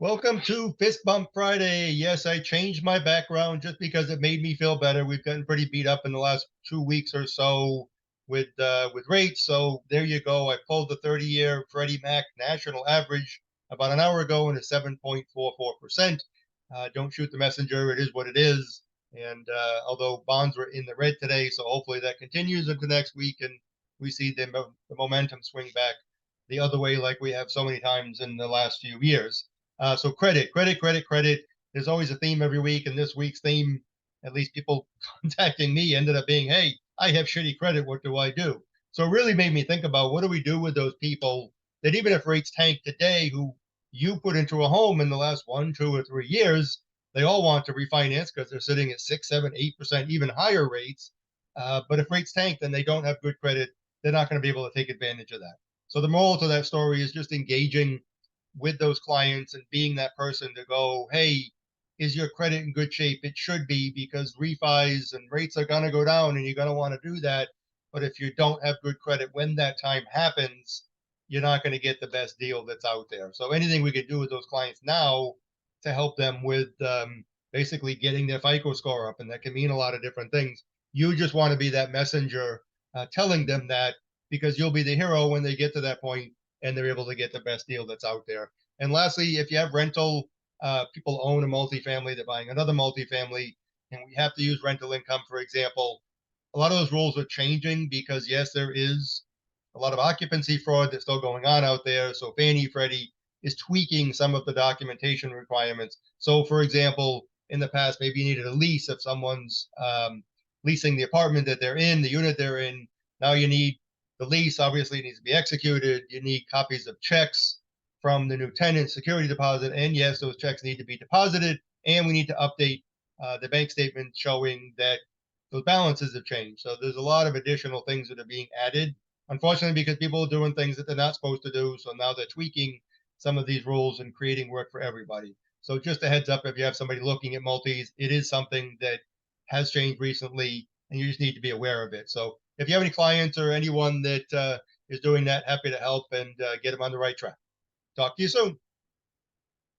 Welcome to Fist Bump Friday. Yes, I changed my background just because it made me feel better. We've gotten pretty beat up in the last 2 weeks or so with rates. So there you go. I pulled the 30-year Freddie Mac national average about an hour ago, and it's 7.44%. Don't shoot the messenger. It is what it is. And although bonds were in the red today, so hopefully that continues into next week, and we see the momentum swing back the other way like we have so many times in the last few years. So credit, credit, credit, credit. There's always a theme every week, and this week's theme, at least people contacting me, ended up being, "Hey, I have shitty credit. What do I do?" So it really made me think about what do we do with those people that even if rates tank today, who you put into a home in the last 1, 2, or 3 years, they all want to refinance because they're sitting at 6, 7, 8%, even higher rates. But if rates tank, then they don't have good credit. They're not going to be able to take advantage of that. So the moral to that story is just engaging with those clients and being that person to go, hey, is your credit in good shape? It should be, because refis and rates are going to go down and you're going to want to do that. But if you don't have good credit when that time happens, you're not going to get the best deal that's out there. So anything we could do with those clients now to help them with basically getting their FICO score up, and that can mean a lot of different things. You just want to be that messenger telling them that, because you'll be the hero when they get to that point and they're able to get the best deal that's out there. And lastly, if you have rental, people own a multifamily, they're buying another multifamily, and we have to use rental income, for example. A lot of those rules are changing because, yes, there is a lot of occupancy fraud that's still going on out there. So Fannie Freddie is tweaking some of the documentation requirements. So, for example, in the past, maybe you needed a lease if someone's leasing the apartment that they're in, the unit they're in. Now you need the lease, obviously, needs to be executed. You need copies of checks from the new tenant, security deposit, and yes, those checks need to be deposited. And we need to update the bank statement showing that those balances have changed. So there's a lot of additional things that are being added, unfortunately, because people are doing things that they're not supposed to do. So now they're tweaking some of these rules and creating work for everybody. So just a heads up, if you have somebody looking at multis, it is something that has changed recently, and you just need to be aware of it. So if you have any clients or anyone that is doing that, happy to help and get them on the right track. Talk to you soon.